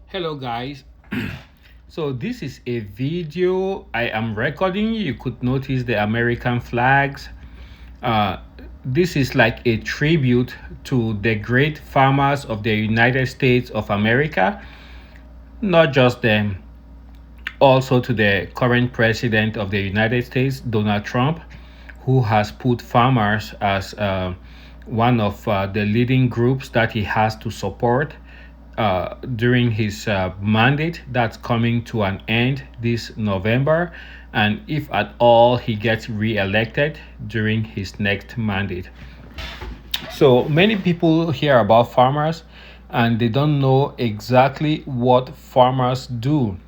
Hello guys. So this is a video I am recording. You could notice the American flags. uh, this is like a tribute to the great farmers of the United States of America. Not just them, also to the current president of the United States, Donald Trump, who has put farmers as one of the leading groups that he has to support during his mandate that's coming to an end this November, and if at all he gets re-elected during his next mandate. So many people hear about farmers and they don't know exactly what farmers do.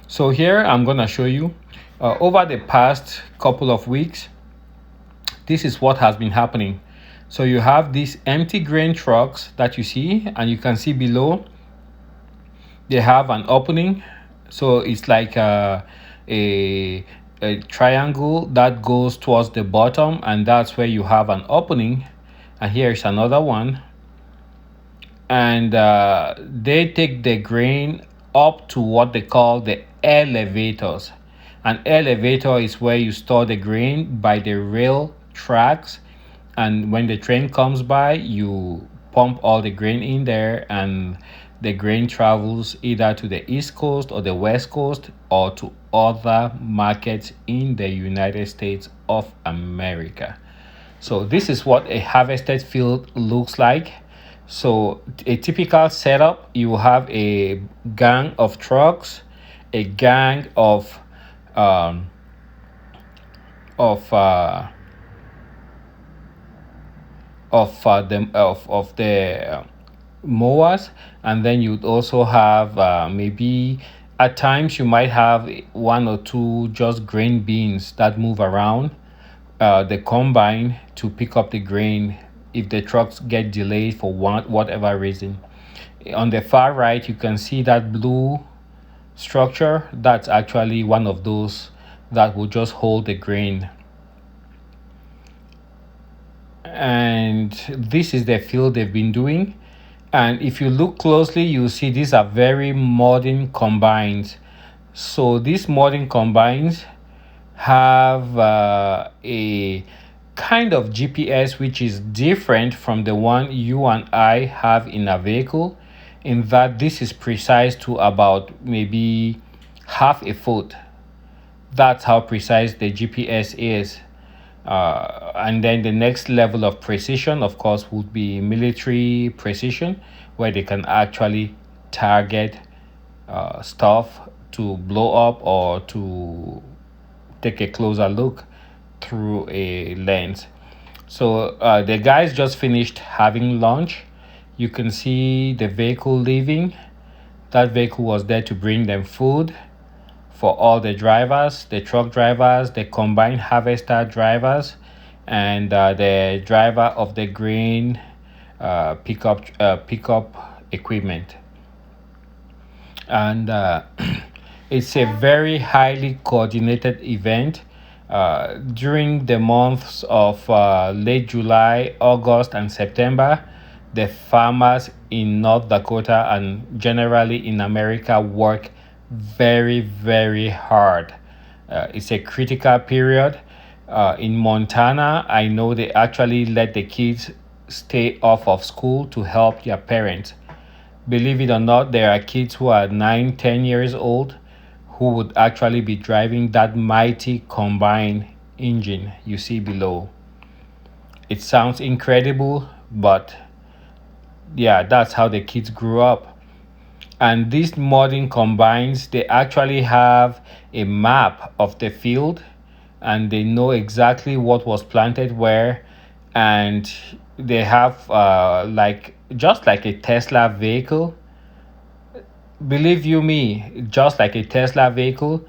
So here I'm gonna show you over the past couple of weeks, this is what has been happening. So you have these empty grain trucks that you see, and you can see below they have an opening. So it's like a triangle that goes towards the bottom, and that's where you have an opening. And here's another one, and they take the grain up to what they call the elevators. An elevator is where you store the grain by the rail tracks, and when the train comes by, you pump all the grain in there, and the grain travels either to the east coast or the west coast or to other markets in the United States of America. So this is what a harvested field looks like. So a typical setup, you have a gang of trucks, a gang um, of the mowers, and then you'd also have maybe at times you might have one or two just grain bins that move around the combine to pick up the grain if the trucks get delayed for whatever reason. On the far right, you can see that blue structure. That's actually one of those that will just hold the grain. And this is the field they've been doing. And if you look closely, you'll see these are very modern combines. So these modern combines have a kind of GPS which is different from the one you and I have in a vehicle, in that this is precise to about maybe half a foot. That's how precise the GPS is. And then the next level of precision, of course, would be military precision, where they can actually target stuff to blow up or to take a closer look through a lens. So the guys just finished having lunch. You can see the vehicle leaving. That vehicle was there to bring them food for all the drivers, the truck drivers, the combine harvester drivers, and the driver of the grain pickup equipment. And it's a very highly coordinated event. During the months of late July, August, and September, the farmers in North Dakota and generally in America work very, very hard. It's a critical period. In Montana, I know they actually let the kids stay off of school to help their parents. Believe it or not, there are kids who are 9, 10 years old who would actually be driving that mighty combine engine you see below. It sounds incredible, but yeah, that's how the kids grew up. And these modern combines, they actually have a map of the field, and they know exactly what was planted where, and they have like just like a Tesla vehicle. Believe you me, just like a Tesla vehicle,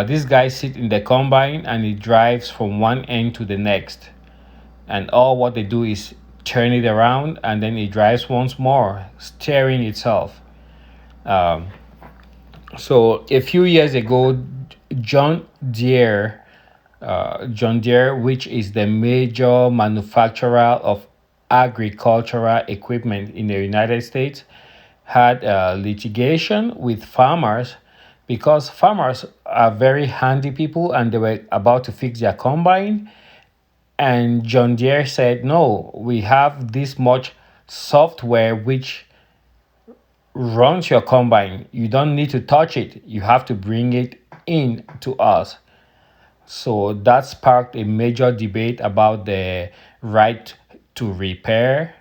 this guy sits in the combine and he drives from one end to the next. And all what they do is turn it around, and then it drives once more, steering itself. Um, so a few years ago, John Deere, John Deere, which is the major manufacturer of agricultural equipment in the United States, had litigation with farmers because farmers are very handy people and they were about to fix their combine. And John Deere said, no, we have this much software which runs your combine. You don't need to touch it. You have to bring it in to us. So that sparked a major debate about the right to repair.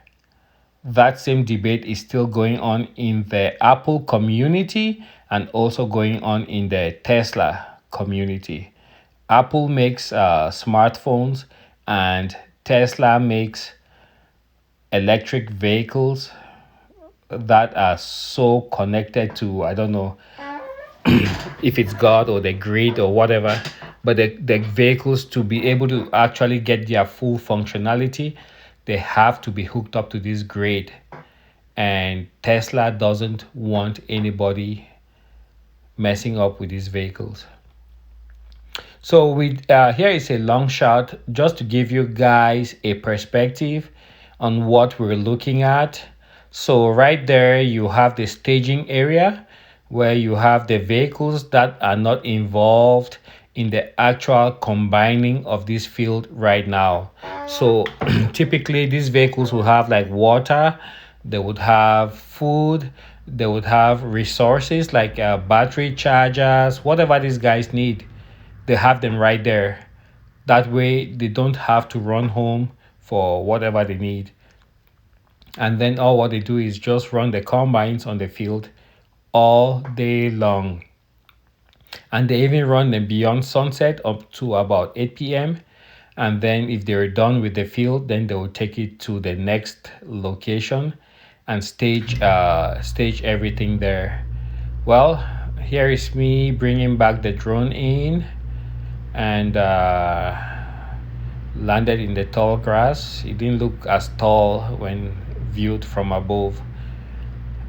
That same debate is still going on in the Apple community and also going on in the Tesla community. Apple makes smartphones and Tesla makes electric vehicles that are so connected to, I don't know if it's God or the grid or whatever, but the vehicles, to be able to actually get their full functionality, they have to be hooked up to this grid. And Tesla doesn't want anybody messing up with these vehicles. So here is a long shot just to give you guys a perspective on what we're looking at. So right there you have the staging area where you have the vehicles that are not involved in the actual combining of this field right now. So typically these vehicles will have like water, they would have food, they would have resources like battery chargers, whatever these guys need, they have them right there. That way they don't have to run home for whatever they need. And then all what they do is just run the combines on the field all day long. And they even run them beyond sunset up to about 8 p.m. And then if they're done with the field, then they will take it to the next location and stage everything there. Well, here is me bringing back the drone in and landed in the tall grass. It didn't look as tall when viewed from above.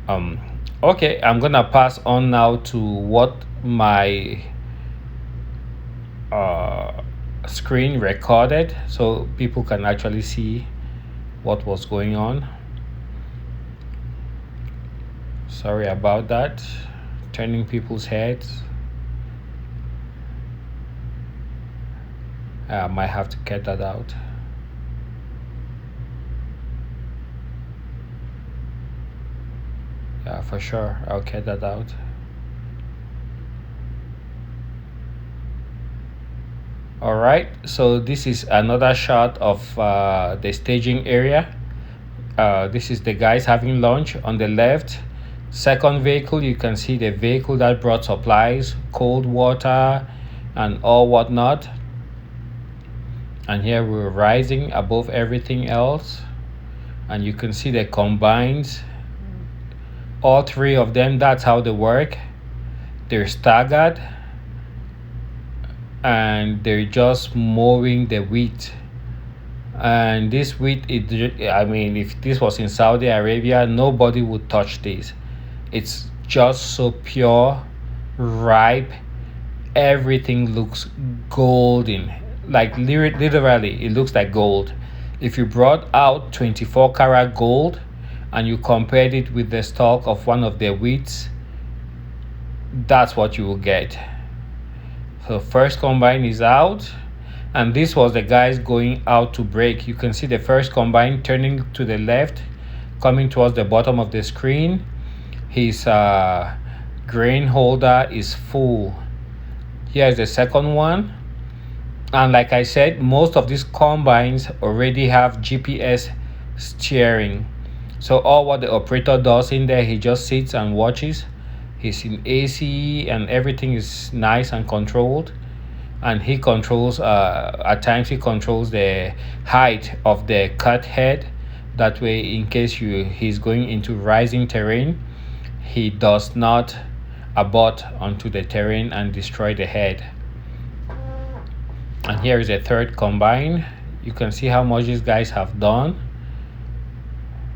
Um, okay, I'm gonna pass on now to what my uh, screen recorded so people can actually see what was going on. Sorry about that, turning people's heads. I might have to cut that out. Yeah, for sure, I'll cut that out. All right, so this is another shot of the staging area. This is the guys having lunch on the left. Second vehicle, you can see the vehicle that brought supplies, cold water, and all whatnot. And here we're rising above everything else. And you can see the combines. All three of them, that's how they work. They're staggered. And they're just mowing the wheat. And this wheat, I mean, if this was in Saudi Arabia, nobody would touch this. It's just so pure, ripe. Everything looks golden. Like literally, it looks like gold. If you brought out 24 karat gold and you compared it with the stalk of one of the wheats, that's what you will get. So first combine is out, and this was the guys going out to break. You can see the first combine turning to the left, coming towards the bottom of the screen. His grain holder is full. Here's the second one. And like I said, most of these combines already have GPS steering. So all what the operator does in there, he just sits and watches. He's in AC and everything is nice and controlled. And he controls, at times he controls the height of the cut head. That way, in case he's going into rising terrain, he does not abut onto the terrain and destroy the head. And here is a third combine. You can see how much these guys have done.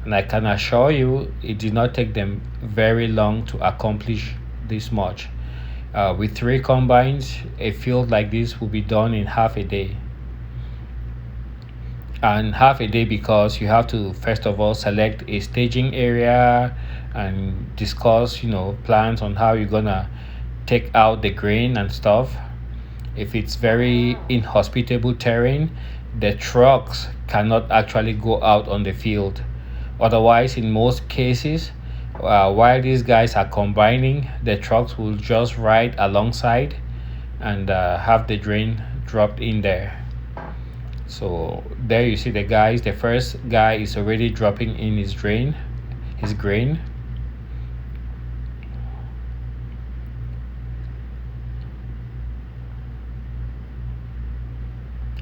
And I can assure you, it did not take them very long to accomplish this much. With 3 combines, a field like this will be done in half a day. And half a day because you have to first of all select a staging area, and discuss, plans on how you're gonna take out the grain and stuff. If it's very inhospitable terrain, the trucks cannot actually go out on the field. Otherwise, in most cases, while these guys are combining, the trucks will just ride alongside and have the drain dropped in there. So there you see the guys. The first guy is already dropping in his grain,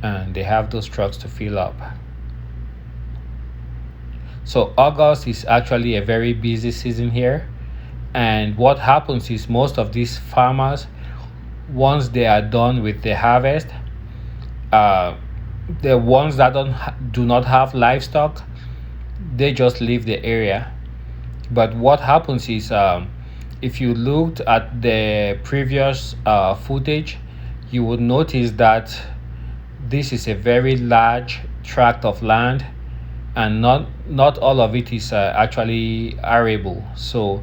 and they have those trucks to fill up. So August is actually a very busy season here. And what happens is most of these farmers, once they are done with the harvest, uh, the ones that do not have livestock, they just leave the area. But what happens is, if you looked at the previous footage, you would notice that this is a very large tract of land, and not all of it is actually arable. So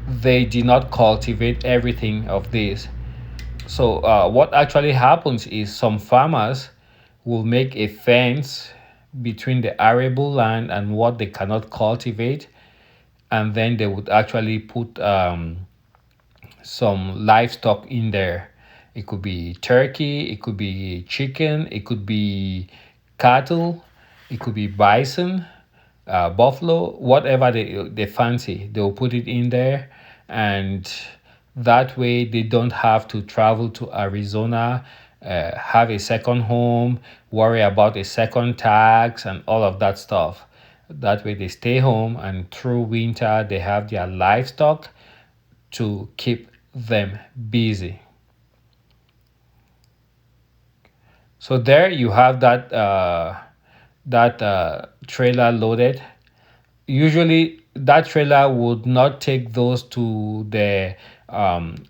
they did not cultivate everything of this. So what actually happens is some farmers will make a fence between the arable land and what they cannot cultivate, and then they would actually put some livestock in there. It could be turkey, it could be chicken, it could be cattle, it could be bison, buffalo, whatever they fancy, they'll put it in there. And that way they don't have to travel to Arizona, have a second home, worry about a second tax, and all of that stuff. That way they stay home, and through winter they have their livestock to keep them busy. So there you have that trailer loaded. Usually that trailer would not take those to the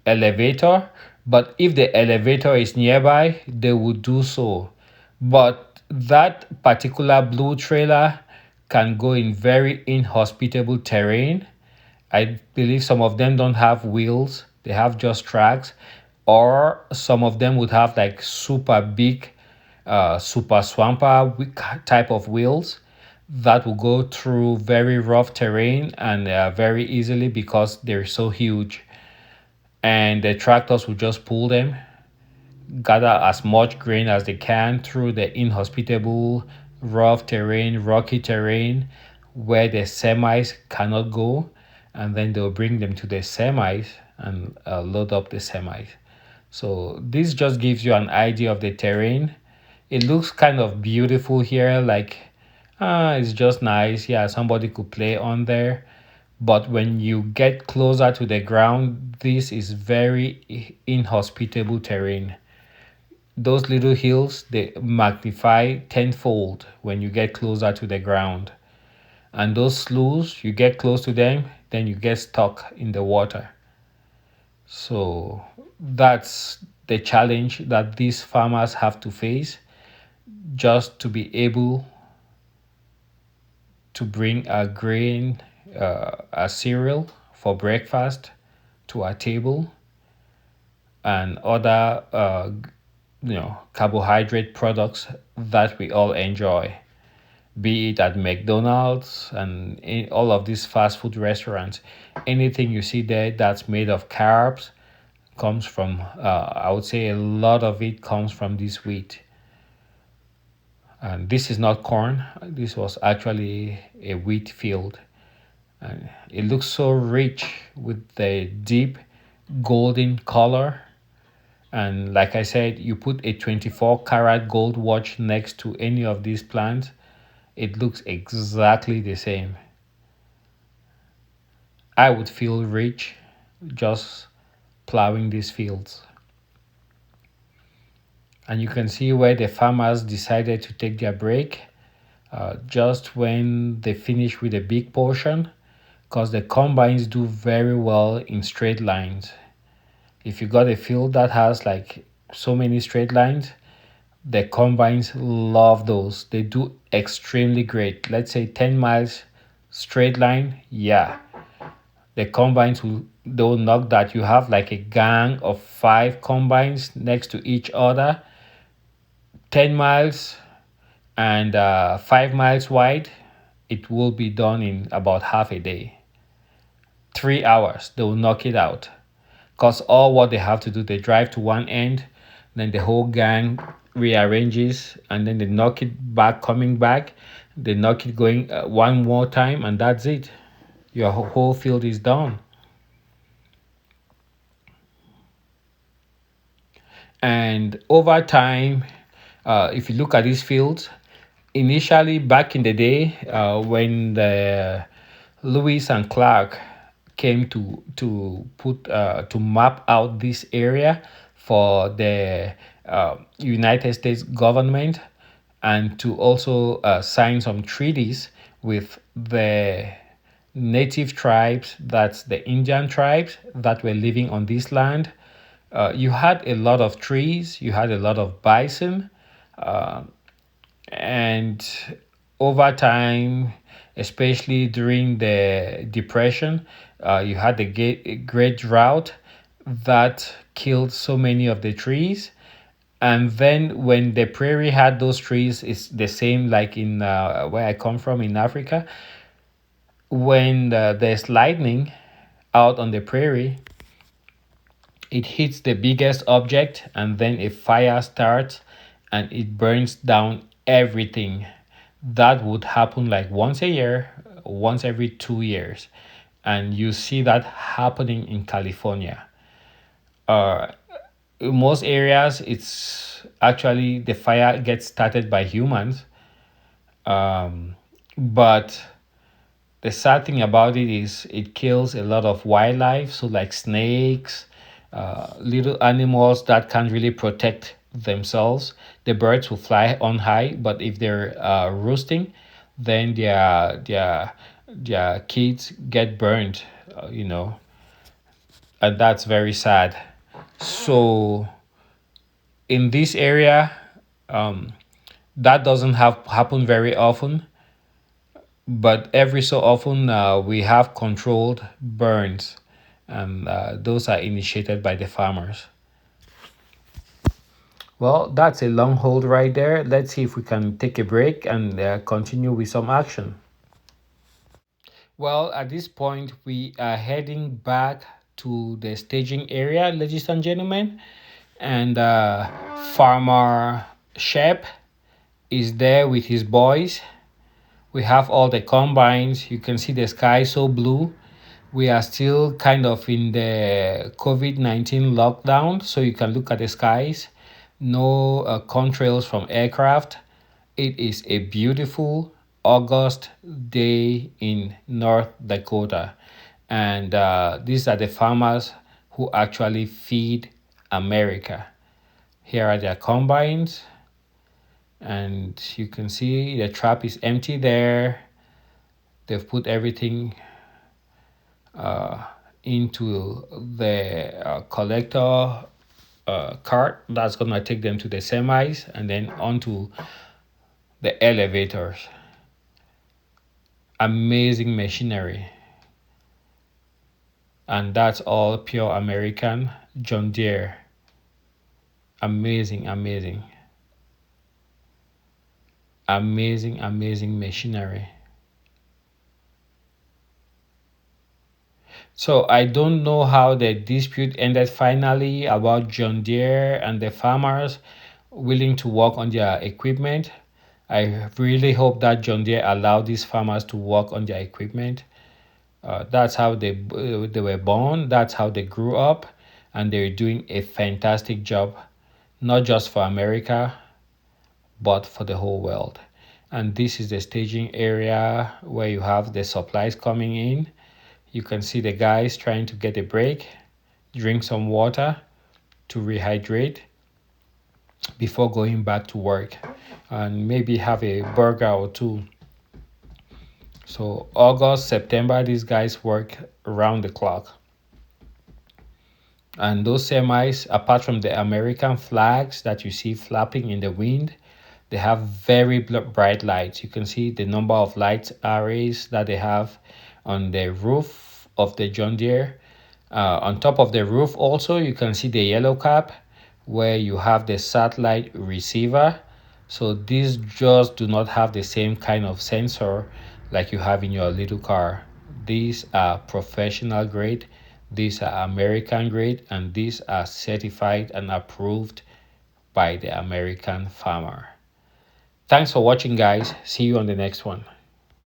elevator, but if the elevator is nearby, they would do so. But that particular blue trailer can go in very inhospitable terrain. I believe some of them don't have wheels, they have just tracks, or some of them would have like super big, super swamper type of wheels that will go through very rough terrain and very easily because they're so huge. And the tractors will just pull them, gather as much grain as they can through the inhospitable, rough terrain, rocky terrain where the semis cannot go, and then they'll bring them to the semis and load up the semis. So this just gives you an idea of the terrain. It looks kind of beautiful here, like it's just nice. Yeah, somebody could play on there. But when you get closer to the ground, this is very inhospitable terrain. Those little hills, they magnify tenfold when you get closer to the ground. And those sloughs, you get close to them, then you get stuck in the water. So that's the challenge that these farmers have to face just to be able to bring a grain, a cereal for breakfast to our table, and other carbohydrate products that we all enjoy, be it at McDonald's and in all of these fast food restaurants. Anything you see there that's made of carbs comes from, I would say a lot of it comes from this wheat. And this is not corn, this was actually a wheat field. And it looks so rich with the deep golden color. And like I said, you put a 24 karat gold watch next to any of these plants, it looks exactly the same. I would feel rich just plowing these fields. And you can see where the farmers decided to take their break just when they finish with a big portion, because the combines do very well in straight lines. If you got a field that has like so many straight lines, the combines love those. They do extremely great. Let's say 10 miles straight line, yeah. The combines will they'll knock that. You have like a gang of five combines next to each other, 10 miles and 5 miles wide. It will be done in about half a day. 3 hours, they will knock it out. Because all what they have to do, they drive to one end, then the whole gang rearranges, and then they knock it back, coming back. They knock it going one more time, and that's it. Your whole field is done. And over time, if you look at these fields, initially back in the day, when the Lewis and Clark came to map out this area for the United States government, and to also sign some treaties with the native tribes, that's the Indian tribes that were living on this land. You had a lot of trees, you had a lot of bison, and over time, especially during the Depression, you had the great drought that killed so many of the trees. And then when the prairie had those trees, it's the same like in where I come from in Africa. When there's lightning out on the prairie, it hits the biggest object and then a fire starts and it burns down everything. That would happen like once a year, once every 2 years. And you see that happening in California. In most areas, it's actually the fire gets started by humans. But the sad thing about it is it kills a lot of wildlife, so like snakes, little animals that can't really protect themselves. The birds will fly on high, but if they're roosting, then their kids get burned, and that's very sad. So in this area, that doesn't have happen very often, but every so often we have controlled burns, and those are initiated by the farmers. Well, that's a long hold right there. Let's see if we can take a break and continue with some action. Well, at this point, we are heading back to the staging area, ladies and gentlemen, and Farmer Shep is there with his boys. We have all the combines. You can see the sky so blue. We are still kind of in the COVID-19 lockdown, so you can look at the skies. No contrails from aircraft. It is a beautiful August day in North Dakota. And these are the farmers who actually feed America. Here are their combines. And you can see the trap is empty there. They've put everything into the collector cart that's gonna take them to the semis and then onto the elevators. Amazing machinery, and that's all pure American John Deere. Amazing, amazing, amazing machinery. So I don't know how the dispute ended finally about John Deere and the farmers willing to work on their equipment. I really hope that John Deere allowed these farmers to work on their equipment. That's how they were born. That's how they grew up, and they're doing a fantastic job, not just for America, but for the whole world. And this is the staging area where you have the supplies coming in. You can see the guys trying to get a break, drink some water to rehydrate before going back to work, and maybe have a burger or two. So August, September, these guys work around the clock. And those semis, apart from the American flags that you see flapping in the wind, they have very bright lights. You can see the number of lights arrays that they have on the roof of the John Deere. On top of the roof also, you can see the yellow cap where you have the satellite receiver. So these just do not have the same kind of sensor like you have in your little car. These are professional grade, these are American grade, and these are certified and approved by the American farmer. Thanks for watching, guys. See you on the next one.